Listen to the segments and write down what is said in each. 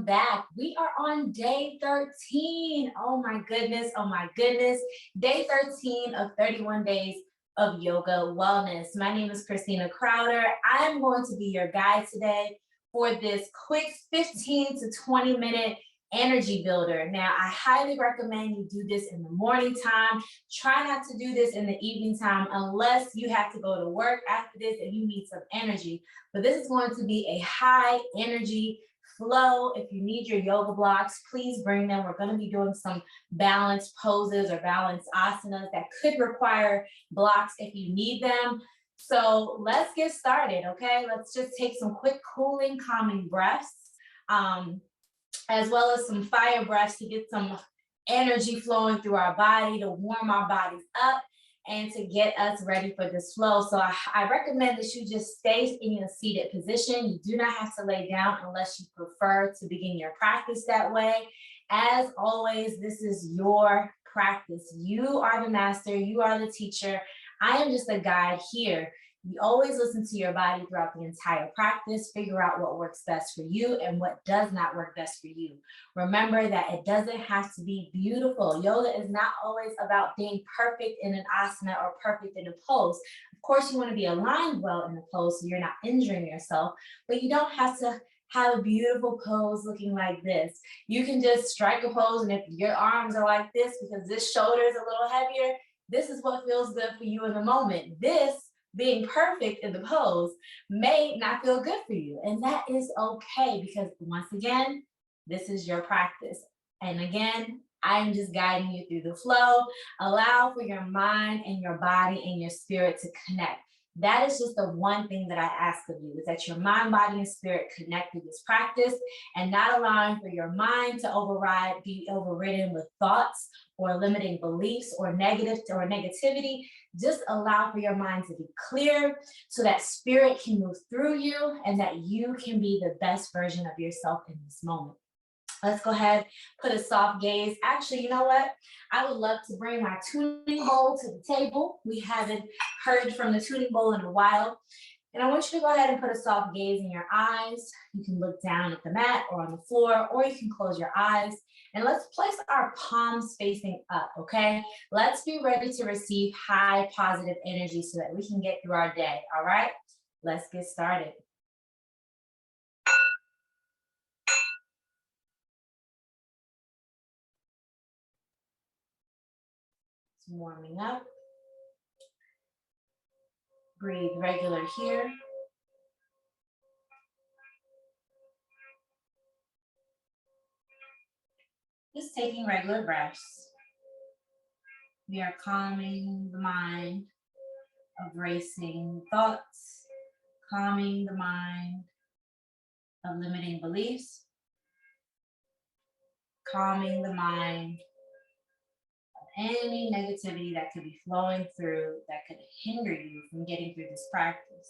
back. We are on day 13. Oh my goodness. Oh my goodness. Day 13 of 31 days of yoga wellness. My name is Christina Crowder. I'm going to be your guide today for this quick 15 to 20 minute energy builder. Now, I highly recommend you do this in the morning time. Try not to do this in the evening time unless you have to go to work after this and you need some energy. But this is going to be a high energy flow. If you need your yoga blocks, please bring them. We're going to be doing some balanced poses or balanced asanas that could require blocks if you need them. So let's get started, okay? Let's just take some quick cooling, calming breaths, as well as some fire breaths to get some energy flowing through our body, to warm our bodies up and to get us ready for this flow. So I recommend that you just stay in a seated position. You do not have to lay down unless you prefer to begin your practice that way. As always, this is your practice. You are the master, you are the teacher. I am just a guide here. You always listen to your body throughout the entire practice, figure out what works best for you and what does not work best for you. Remember that it doesn't have to be beautiful. Yoga is not always about being perfect in an asana or perfect in a pose. Of course, you want to be aligned well in the pose so you're not injuring yourself, but you don't have to have a beautiful pose looking like this. You can just strike a pose, and if your arms are like this because this shoulder is a little heavier, this is what feels good for you in the moment. This being perfect in the pose may not feel good for you. And that is okay, because once again, this is your practice. And again, I'm just guiding you through the flow. Allow for your mind and your body and your spirit to connect. That is just the one thing that I ask of you, is that your mind, body, and spirit connect through this practice, and not allowing for your mind to be overridden with thoughts or limiting beliefs or negativity. Just allow for your mind to be clear so that spirit can move through you and that you can be the best version of yourself in this moment. Let's go ahead, put a soft gaze. Actually, you know what? I would love to bring my tuning bowl to the table. We haven't heard from the tuning bowl in a while. And I want you to go ahead and put a soft gaze in your eyes. You can look down at the mat or on the floor, or you can close your eyes. And let's place our palms facing up, okay? Let's be ready to receive high positive energy so that we can get through our day, all right? Let's get started. Warming up. Breathe regular here. Just taking regular breaths. We are calming the mind of racing thoughts, calming the mind of limiting beliefs, calming the mind any negativity that could be flowing through that could hinder you from getting through this practice.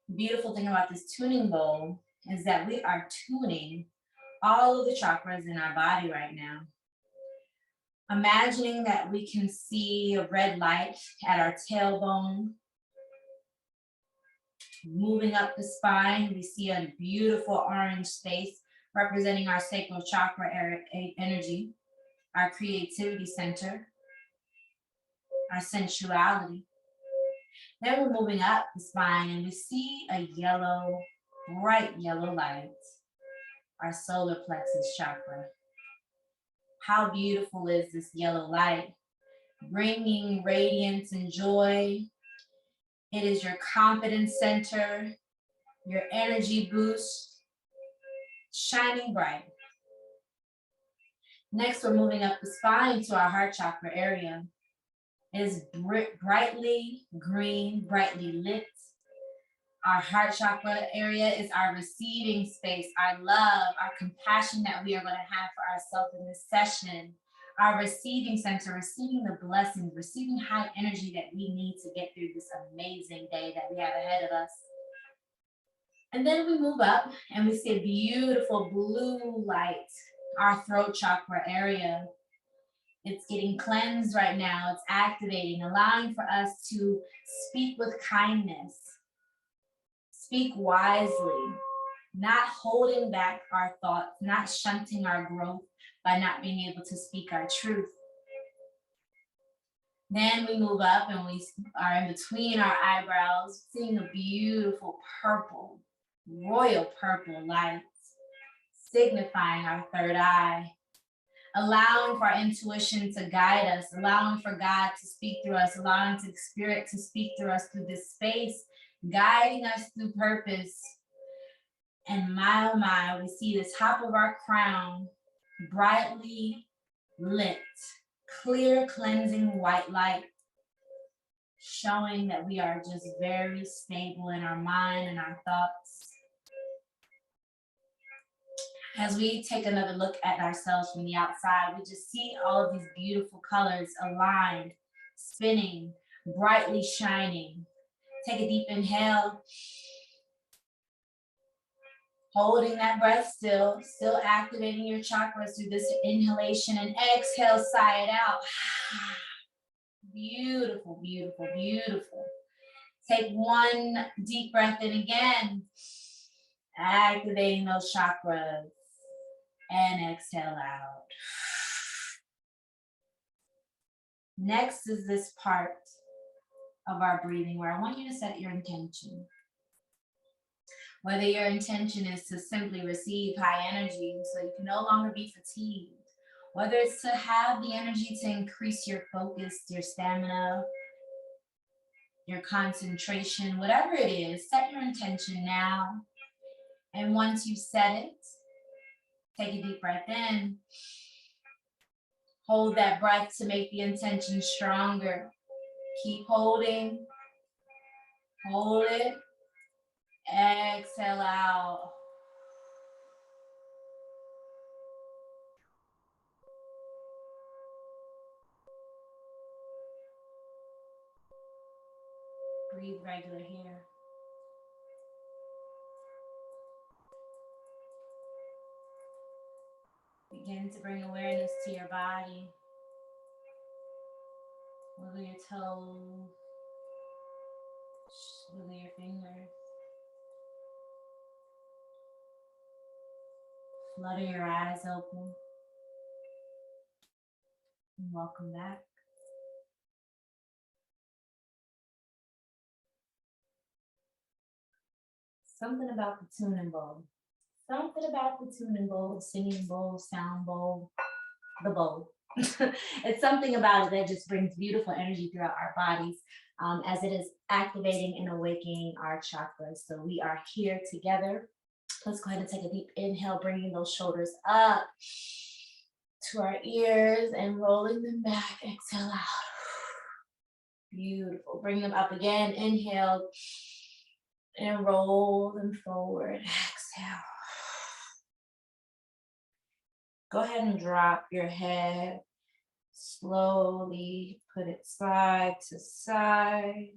The beautiful thing about this tuning bowl is that we are tuning all of the chakras in our body right now. Imagining that we can see a red light at our tailbone. Moving up the spine, we see a beautiful orange space representing our sacral chakra energy, our creativity center, our sensuality. Then we're moving up the spine and we see a yellow, bright yellow light, our solar plexus chakra. How beautiful is this yellow light, bringing radiance and joy. It is your confidence center, your energy boost, shining bright. Next, we're moving up the spine to our heart chakra area. It is brightly green, brightly lit. Our heart chakra area is our receiving space, our love, our compassion that we are going to have for ourselves in this session. Our receiving center, receiving the blessings, receiving high energy that we need to get through this amazing day that we have ahead of us. And then we move up and we see a beautiful blue light, our throat chakra area. It's getting cleansed right now. It's activating, allowing for us to speak with kindness, speak wisely, not holding back our thoughts, not shunting our growth by not being able to speak our truth. Then we move up and we are in between our eyebrows, seeing a beautiful purple, royal purple light, signifying our third eye, allowing for our intuition to guide us, allowing for God to speak through us, allowing the Spirit to speak through us through this space, guiding us through purpose. And my, oh my, we see the top of our crown brightly lit, clear, cleansing white light, showing that we are just very stable in our mind and our thoughts. As we take another look at ourselves from the outside, we just see all of these beautiful colors aligned, spinning, brightly shining. Take a deep inhale. Holding that breath still activating your chakras through this inhalation, and exhale, sigh it out. Beautiful, beautiful, beautiful. Take one deep breath in again, activating those chakras, and exhale out. Next is this part of our breathing where I want you to set your intention. Whether your intention is to simply receive high energy so you can no longer be fatigued, whether it's to have the energy to increase your focus, your stamina, your concentration, whatever it is, set your intention now. And once you've set it, take a deep breath in. Hold that breath to make the intention stronger. Keep holding. Hold it. Exhale out. Breathe regular here. Begin to bring awareness to your body. Wiggle your toes. Wiggle your fingers. Flutter your eyes open. And welcome back. Something about the tuning bowl. Something about the tuning bowl, singing bowl, sound bowl, the bowl. It's something about it that just brings beautiful energy throughout our bodies as it is activating and awakening our chakras. So we are here together. Let's go ahead and take a deep inhale, bringing those shoulders up to our ears and rolling them back. Exhale out. Beautiful. Bring them up again. Inhale and roll them forward. Exhale. Go ahead and drop your head. Slowly put it side to side.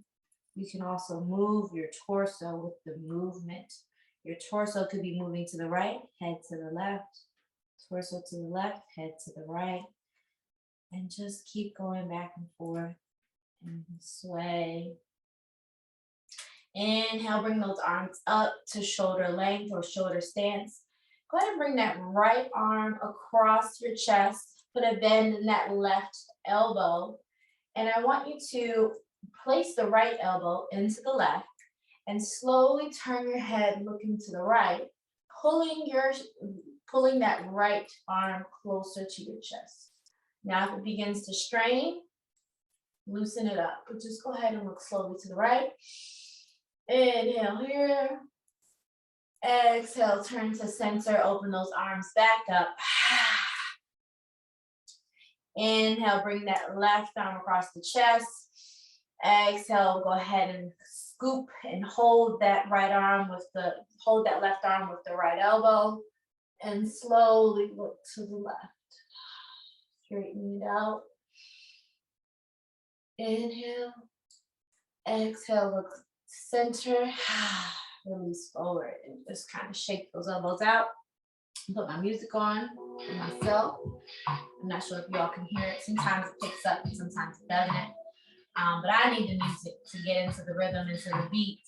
You can also move your torso with the movement. Your torso could be moving to the right, head to the left, torso to the left, head to the right. And just keep going back and forth and sway. Inhale, bring those arms up to shoulder length or shoulder stance. Go ahead and bring that right arm across your chest. Put a bend in that left elbow. And I want you to place the right elbow into the left and slowly turn your head looking to the right, pulling that right arm closer to your chest. Now if it begins to strain, loosen it up. But just go ahead and look slowly to the right. Inhale here. Exhale, turn to center, open those arms back up. Inhale, bring that left arm across the chest. Exhale, go ahead and scoop and hold that left arm with the right elbow and slowly look to the left. Straighten it out. Inhale. Exhale, look center. Release forward and just kind of shake those elbows out. Put my music on for myself. I'm not sure if y'all can hear it. Sometimes it picks up, sometimes it doesn't. But I need the music to get into the rhythm, into the beat.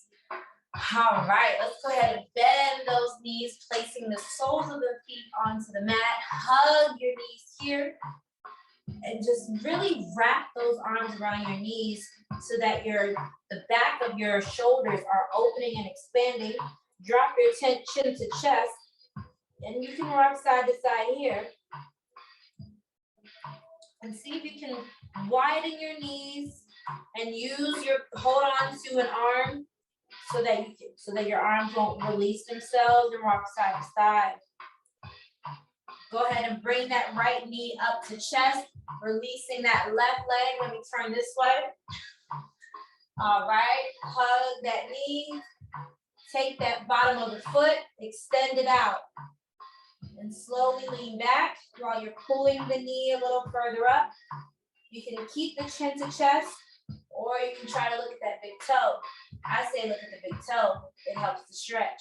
All right, let's go ahead and bend those knees, placing the soles of the feet onto the mat. Hug your knees here and just really wrap those arms around your knees so that the back of your shoulders are opening and expanding. Drop your chin to chest, and you can rock side to side here. And see if you can widen your knees and hold on to an arm so that your arms won't release themselves, and rock side to side. Go ahead and bring that right knee up to chest, releasing that left leg. Let me turn this way. All right, hug that knee. Take that bottom of the foot, extend it out, and slowly lean back while you're pulling the knee a little further up. You can keep the chin to chest, or you can try to look at that big toe. I say look at the big toe. It helps to stretch.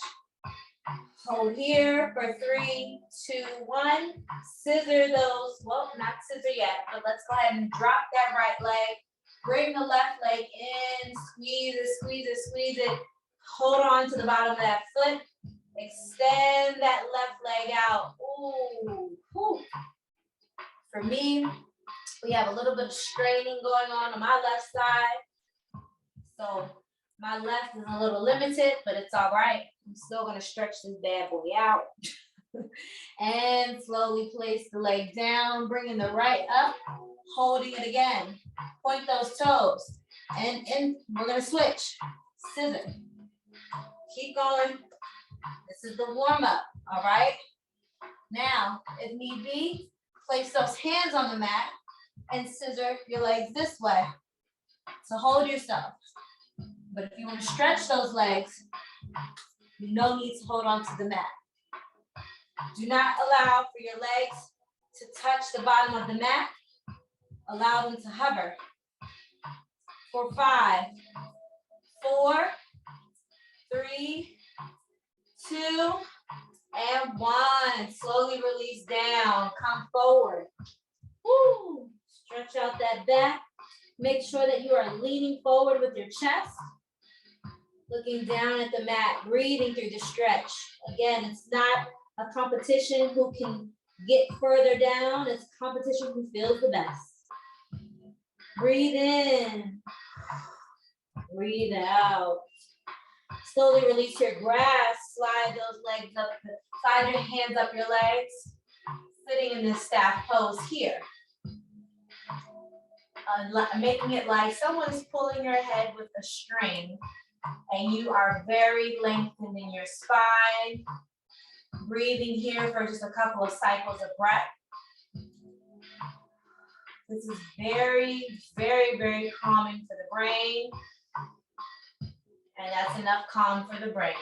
Hold here for 3, 2, 1. Scissor those. Well, not scissor yet, but let's go ahead and drop that right leg. Bring the left leg in. Squeeze it, squeeze it, squeeze it. Hold on to the bottom of that foot. Extend that left leg out. Ooh, whew. For me, we have a little bit of straining going on my left side. So my left is a little limited, but it's all right. I'm still going to stretch this bad boy out. And slowly place the leg down, bringing the right up, holding it again. Point those toes. And we're going to switch. Scissor. Keep going. This is the warm up, all right? Now, if need be, place those hands on the mat and scissor your legs this way. So hold yourself. But if you want to stretch those legs, no need to hold on to the mat. Do not allow for your legs to touch the bottom of the mat. Allow them to hover. For 5, 4, 3, 2, and 1. Slowly release down. Come forward. Woo. Stretch out that back. Make sure that you are leaning forward with your chest. Looking down at the mat. Breathing through the stretch. Again, it's not a competition who can get further down. It's a competition who feels the best. Breathe in. Breathe out. Slowly release your grasp. Slide those legs up. Slide your hands up your legs. Sitting in this staff pose here. Making it like someone's pulling your head with a string. And you are very lengthened in your spine. Breathing here for just a couple of cycles of breath. This is very, very, very calming for the brain. And that's enough calm for the brain.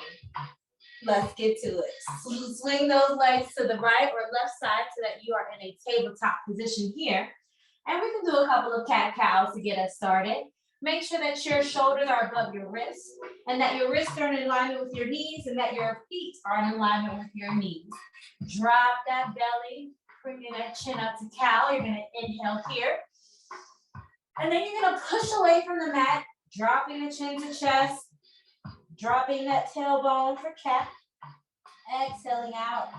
Let's get to it. Swing those legs to the right or left side so that you are in a tabletop position here. And we can do a couple of cat-cows to get us started. Make sure that your shoulders are above your wrists and that your wrists are in alignment with your knees and that your feet are in alignment with your knees. Drop that belly, bringing that chin up to cow. You're going to inhale here. And then you're going to push away from the mat, dropping the chin to chest, dropping that tailbone for cat. Exhaling out.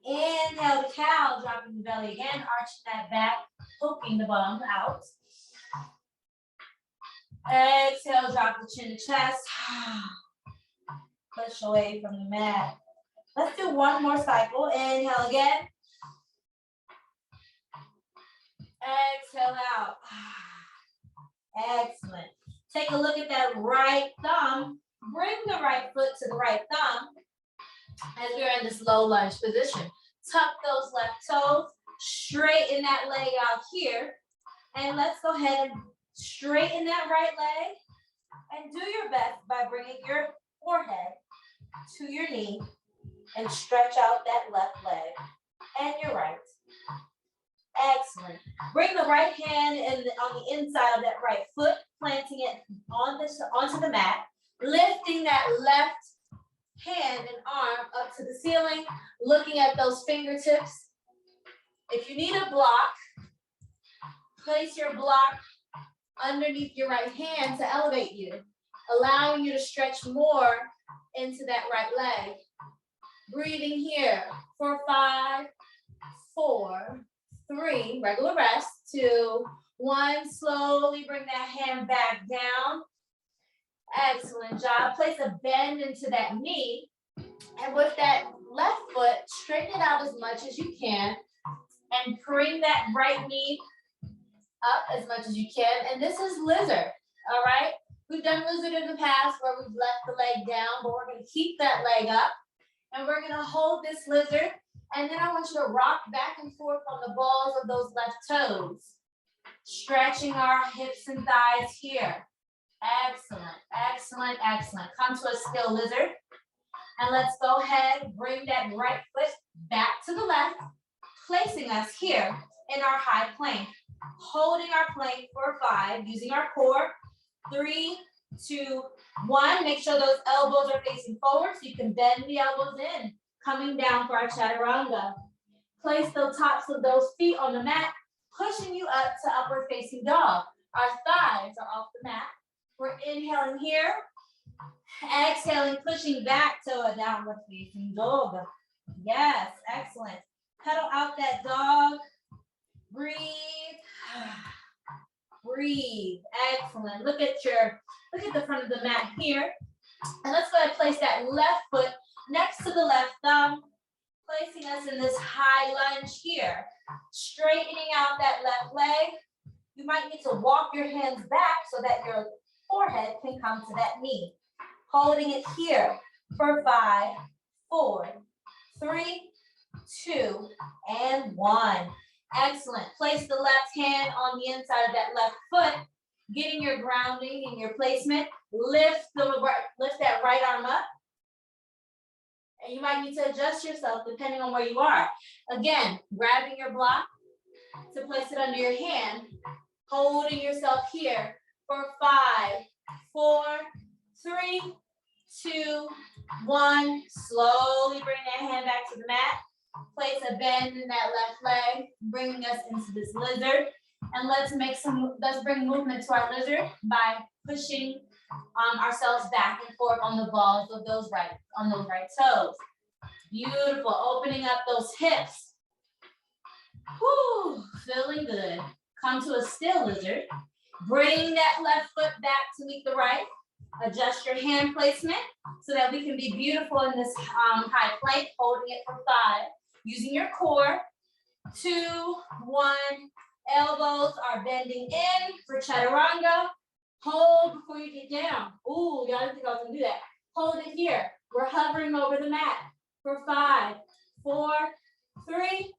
Inhale to cow, dropping the belly again, arching that back, poking the bum out. Exhale, drop the chin to chest. Push away from the mat. Let's do one more cycle. Inhale again. Exhale out. Excellent. Take a look at that right thumb. Bring the right foot to the right thumb as we're in this low lunge position. Tuck those left toes. Straighten that leg out here. And let's go ahead and straighten that right leg. And do your best by bringing your forehead to your knee and stretch out that left leg and your right. Excellent. Bring the right hand on the inside of that right foot, planting it onto the mat, lifting that left hand and arm up to the ceiling, looking at those fingertips. If you need a block, place your block underneath your right hand to elevate you. allowing you to stretch more into that right leg. Breathing here for 5, 4, 3, regular rest, 2, 1. Slowly bring that hand back down. Excellent job. Place a bend into that knee. And with that left foot, straighten it out as much as you can. And bring that right knee up as much as you can. And this is lizard, all right? We've done lizard in the past where we've left the leg down, but we're going to keep that leg up. And we're going to hold this lizard. And then I want you to rock back and forth on the balls of those left toes. Stretching our hips and thighs here. Excellent, excellent, excellent. Come to a still lizard. And let's go ahead, bring that right foot back to the left, placing us here in our high plank. Holding our plank for 5, using our core. 3, 2, 1. Make sure those elbows are facing forward so you can bend the elbows in. Coming down for our chaturanga. Place the tops of those feet on the mat, pushing you up to upward facing dog. Our thighs are off the mat. We're inhaling here. Exhaling, pushing back to a downward facing dog. Yes, excellent. Pedal out that dog. Breathe. Breathe. Excellent. Look at the front of the mat here. And let's go ahead and place that left foot next to the left thumb, placing us in this high lunge here. Straightening out that left leg. You might need to walk your hands back so that your forehead can come to that knee. Holding it here for 5, 4, 3, 2, and 1. Excellent. Place the left hand on the inside of that left foot, getting your grounding and your placement. Lift that right arm up. And you might need to adjust yourself depending on where you are. Again, grabbing your block to place it under your hand, holding yourself here for 5, 4, 3, 2, 1. Slowly bring that hand back to the mat. Place a bend in that left leg, bringing us into this lizard. And let's bring movement to our lizard by pushing ourselves back and forth on the balls of those right toes. Beautiful. Opening up those hips. Whew, feeling good. Come to a still lizard. Bring that left foot back to meet the right. Adjust your hand placement so that we can be beautiful in this high plank, holding it for 5. Using your core. 2, 1. Elbows are bending in for chaturanga. Hold before you get down. Ooh, y'all didn't think I was gonna do that. Hold it here. We're hovering over the mat for 5, 4, 3,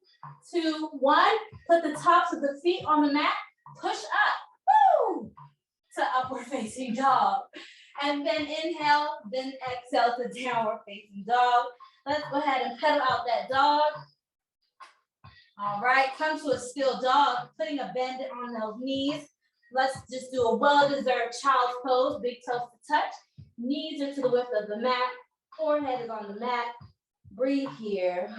2, 1. Put the tops of the feet on the mat. Push up. Woo! To upward facing dog. And then inhale, then exhale to downward facing dog. Let's go ahead and pedal out that dog. All right, come to a still dog, putting a bend on those knees. Let's just do a well-deserved child's pose, big toes to touch. Knees are to the width of the mat. Forehead is on the mat. Breathe here.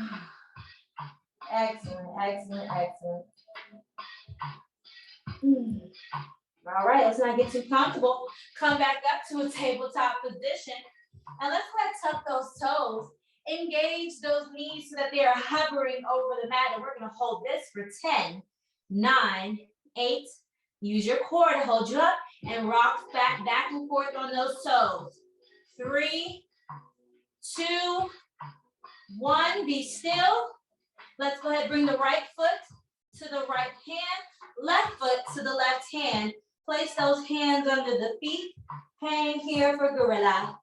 Excellent, excellent, excellent. All right, let's not get too comfortable. Come back up to a tabletop position. And let's go ahead and tuck those toes. Engage those knees so that they are hovering over the mat. And we're going to hold this for 10, 9, 8. Use your core to hold you up and rock back and forth on those toes. 3, 2, 1. Be still. Let's go ahead and bring the right foot to the right hand, left foot to the left hand. Place those hands under the feet. Hang here for gorilla.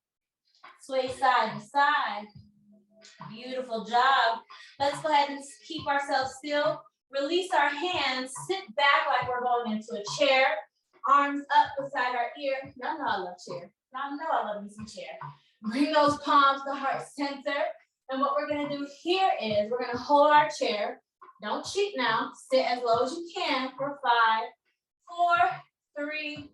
Sway side to side. Beautiful job. Let's go ahead and keep ourselves still. Release our hands. Sit back like we're going into a chair. Arms up beside our ear. Y'all know I love chair. Y'all know I love me some chair. Bring those palms to heart center. And what we're going to do here is we're going to hold our chair. Don't cheat now. Sit as low as you can for 5, 4, 3,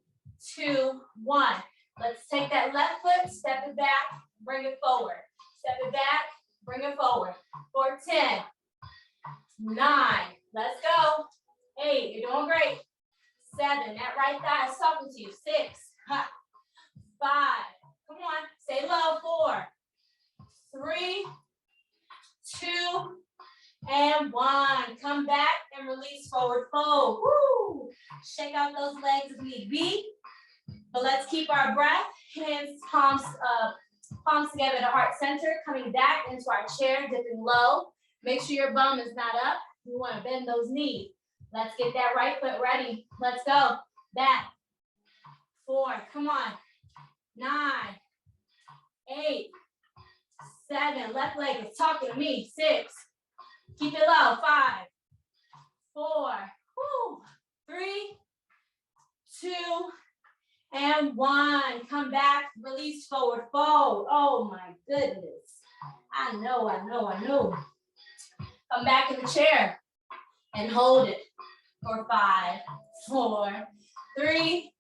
2, 1. Let's take that left foot, step it back, bring it forward. Step it back, bring it forward. For 10, 9, let's go. 8, you're doing great. 7, that right thigh is talking to you. 6, 5. Come on, stay low. 4, 3, 2, and 1. Come back and release, forward fold. Woo! Shake out those legs if need be. But let's keep our breath. Hands, palms together at the heart center. Coming back into our chair, dipping low. Make sure your bum is not up. You want to bend those knees. Let's get that right foot ready. Let's go. Back. 4. Come on. 9, 8, 7. Left leg is talking to me. 6. Keep it low. 5, 4, 3, 2, and 1. Come back. Release, forward fold. Oh my goodness. I know. Come back in the chair and hold it for 5, 4, 3,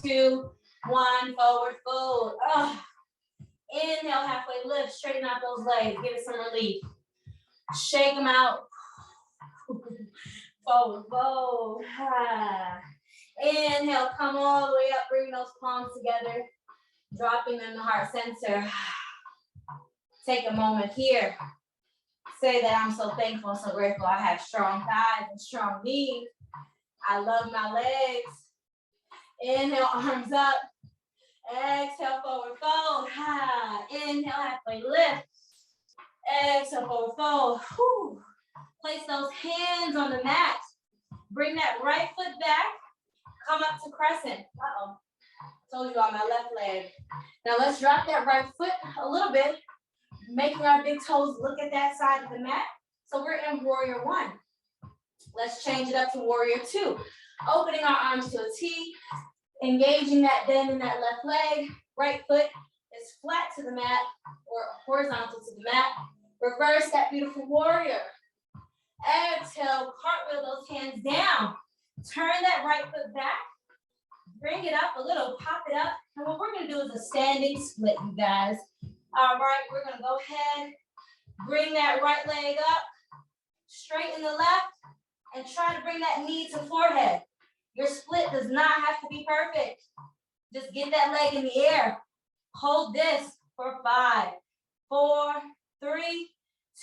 2, 1. Forward fold. Oh. Inhale, halfway lift. Straighten out those legs. Give it some relief. Shake them out. Forward fold. Inhale, come all the way up. Bring those palms together. Dropping them in the heart center. Take a moment here. Say that I'm so thankful and so grateful. I have strong thighs and strong knees. I love my legs. Inhale, arms up. Exhale, forward fold. Inhale, halfway lift. Exhale, forward fold. Whew. Place those hands on the mat. Bring that right foot back. Come up to crescent. Uh-oh. Told you on my left leg. Now let's drop that right foot a little bit. Making our big toes look at that side of the mat. So we're in warrior 1. Let's change it up to warrior 2. Opening our arms to a T. Engaging that bend in that left leg. Right foot is flat to the mat or horizontal to the mat. Reverse that beautiful warrior. Exhale, cartwheel those hands down. Turn that right foot back. Bring it up a little, pop it up. And what we're going to do is a standing split, you guys. All right, we're going to go ahead, bring that right leg up, straighten the left, and try to bring that knee to forehead. Your split does not have to be perfect. Just get that leg in the air. Hold this for 5, 4, 3,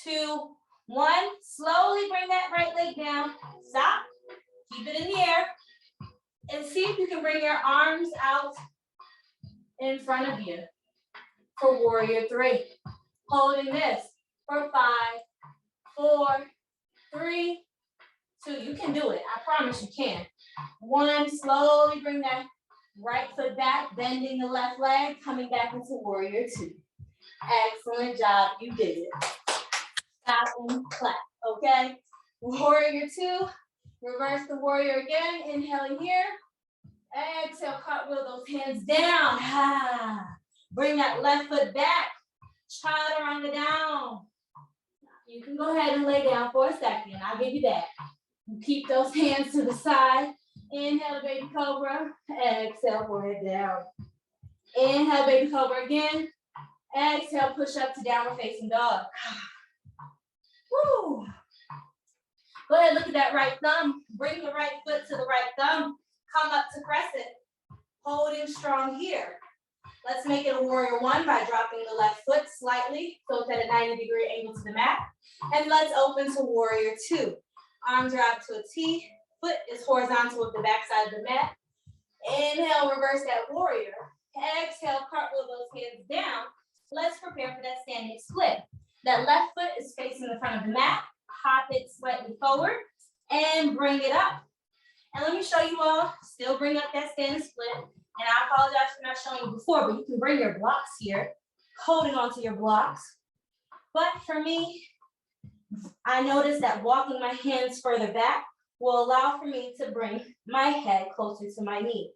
2, 1. Slowly bring that right leg down. Stop. Keep it in the air. And see if you can bring your arms out in front of you for warrior 3. Holding this for 5, 4, 3, 2. You can do it. I promise you can. 1. Slowly bring that right foot back, bending the left leg, coming back into warrior 2. Excellent job. You did it. Stop and clap. Okay. Warrior 2. Reverse the warrior again. Inhale here. Exhale, cartwheel those hands down. Bring that left foot back. Chaturanga down. You can go ahead and lay down for a second. I'll give you that. Keep those hands to the side. Inhale, baby cobra. Exhale, forehead down. Inhale, baby cobra again. Exhale, push up to downward facing dog. Woo. Go ahead, look at that right thumb. Bring the right foot to the right thumb. Come up to crescent. Holding strong here. Let's make it a warrior 1 by dropping the left foot slightly so it's at a 90-degree angle to the mat. And let's open to warrior 2. Arms are out to a T. Foot is horizontal with the back side of the mat. Inhale, reverse that warrior. Exhale, cartwheel those hands down. Let's prepare for that standing split. That left foot is facing the front of the mat. Hop it slightly forward and bring it up. And let me show you all, still bring up that standing split. And I apologize for not showing you before, but you can bring your blocks here, holding onto your blocks. But for me, I noticed that walking my hands further back will allow for me to bring my head closer to my knee.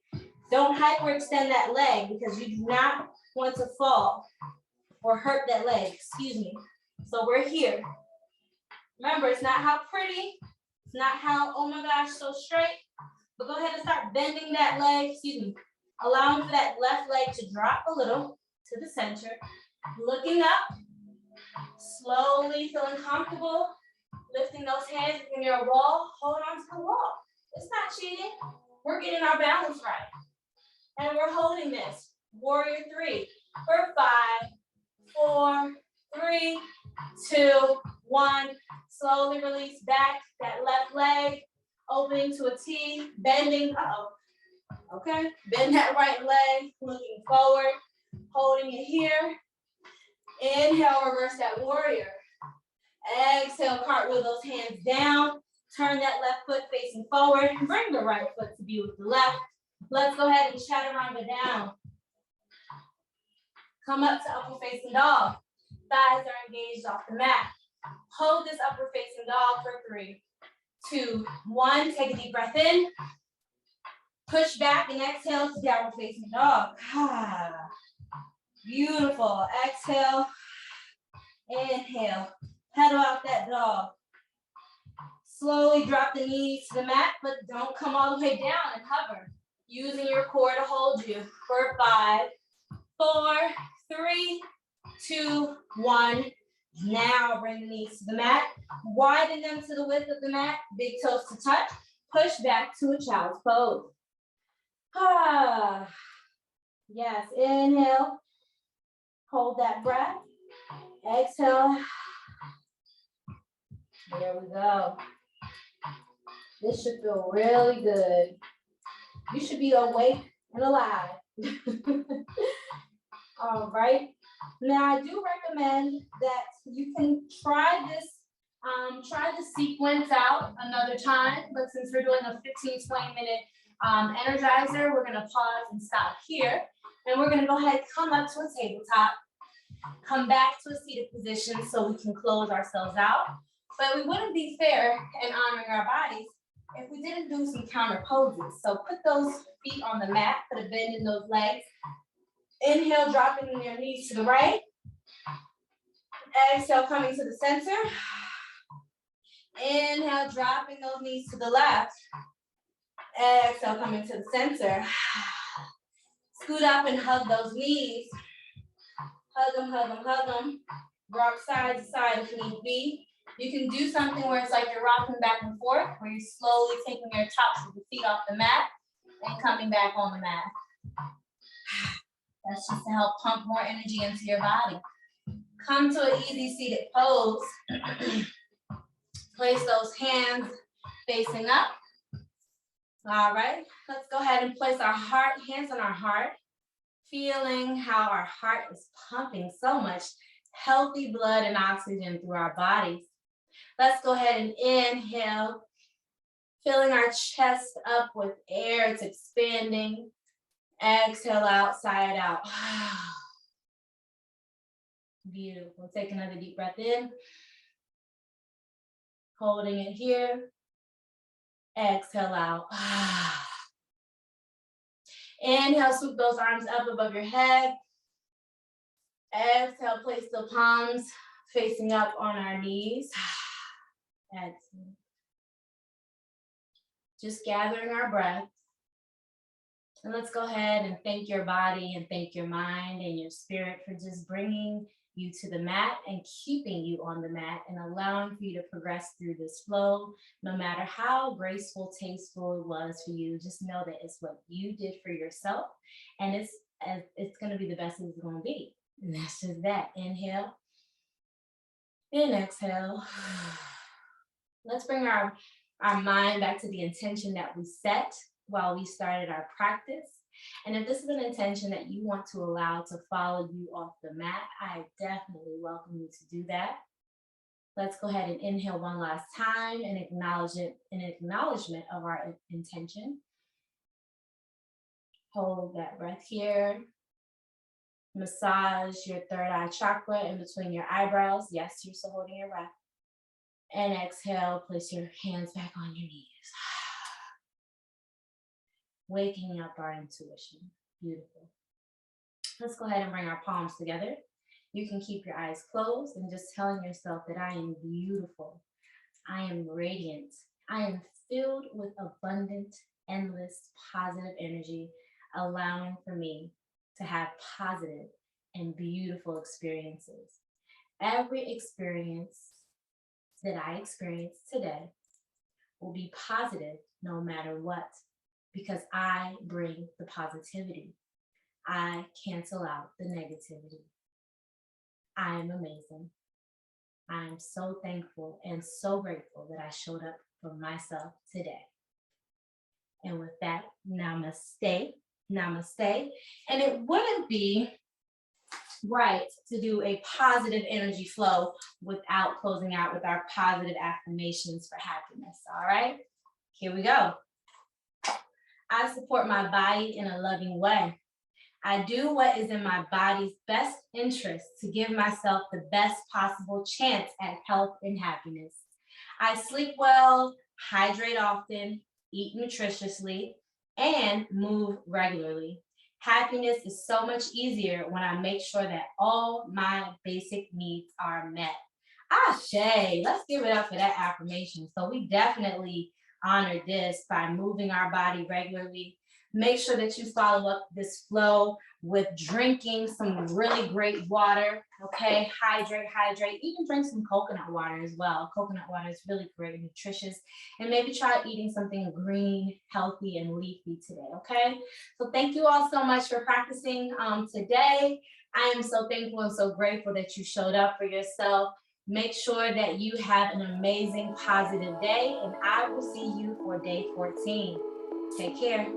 Don't hyperextend that leg because you do not want to fall or hurt that leg, excuse me. So we're here. Remember, it's not how pretty, it's not how, oh my gosh, so straight, but go ahead and start bending that leg, allowing for that left leg to drop a little to the center, looking up, slowly feeling comfortable, lifting those hands when you're a wall, hold on to the wall. It's not cheating, we're getting our balance right. And we're holding this Warrior 3 for 5, 4, 3, 2, 1. Slowly release back that left leg, opening to a T, bending. Okay, bend that right leg, looking forward, holding it here. Inhale, reverse that warrior. Exhale, cartwheel those hands down. Turn that left foot facing forward. Bring the right foot to be with the left. Let's go ahead and chaturanga down. Come up to upward facing dog. Thighs are engaged off the mat. Hold this upward facing dog for 3, 2, 1. Take a deep breath in. Push back and exhale to downward facing dog. Beautiful. Exhale. Inhale. Pedal out that dog. Slowly drop the knees to the mat, but don't come all the way down and hover. Using your core to hold you for 5, 4, 3, 2, 1. Now bring the knees to the mat. Widen them to the width of the mat. Big toes to touch. Push back to a child's pose. Yes, inhale. Hold that breath. Exhale. There we go. This should feel really good. You should be awake and alive. All right. Now I do recommend that you can try this sequence out another time, but since we're doing a 15-20 minute energizer, we're gonna pause and stop here. And we're gonna go ahead and come up to a tabletop, come back to a seated position so we can close ourselves out. But we wouldn't be fair in honoring our bodies if we didn't do some counter poses. So put those feet on the mat, put a bend in those legs. Inhale, dropping your knees to the right. Exhale, coming to the center. Inhale, dropping those knees to the left. Exhale, coming to the center. Scoot up and hug those knees. Hug them, hug them, hug them. Rock side to side if need be. You can do something where it's like you're rocking back and forth, where you're slowly taking your tops of the feet off the mat and coming back on the mat. That's just to help pump more energy into your body. Come to an easy seated pose. Place those hands facing up. All right, let's go ahead and place our hands on our heart, feeling how our heart is pumping so much healthy blood and oxygen through our bodies. Let's go ahead and inhale, filling our chest up with air. It's expanding. Exhale out, side out. Beautiful. Take another deep breath in. Holding it here. Exhale out. Inhale, swoop those arms up above your head. Exhale, place the palms facing up on our knees. Excellent. Just gathering our breath. And let's go ahead and thank your body and thank your mind and your spirit for just bringing you to the mat and keeping you on the mat and allowing for you to progress through this flow. No matter how graceful, tasteful it was for you, just know that it's what you did for yourself, and it's going to be the best it's going to be. And that's just that. Inhale and exhale. Let's bring our mind back to the intention that we set while we started our practice. And if this is an intention that you want to allow to follow you off the mat, I definitely welcome you to do that. Let's go ahead and inhale one last time and acknowledgement of our intention. Hold that breath here. Massage your third eye chakra in between your eyebrows. Yes, you're still holding your breath. And exhale, place your hands back on your knees. Waking up our intuition. Beautiful. Let's go ahead and bring our palms together. You can keep your eyes closed and just telling yourself that I am beautiful. I am radiant. I am filled with abundant, endless, positive energy, allowing for me to have positive and beautiful experiences. Every experience that I experience today will be positive no matter what, because I bring the positivity. I cancel out the negativity. I am amazing. I am so thankful and so grateful that I showed up for myself today. And with that, namaste, namaste. And it wouldn't be right to do a positive energy flow without closing out with our positive affirmations for happiness. All right, here we go. I support my body in a loving way. I do what is in my body's best interest to give myself the best possible chance at health and happiness. I sleep well, hydrate often, eat nutritiously, and move regularly. Happiness is so much easier when I make sure that all my basic needs are met. Ashe, let's give it up for that affirmation. So we definitely honor this by moving our body regularly. Make sure that you follow up this flow with drinking some really great water. Okay, hydrate. Even drink some coconut water as well. Coconut water is really great and nutritious. And maybe try eating something green, healthy, and leafy today. Okay, so thank you all so much for practicing today. I am so thankful and so grateful that you showed up for yourself. Make sure that you have an amazing, positive day, and I will see you for day 14. Take care.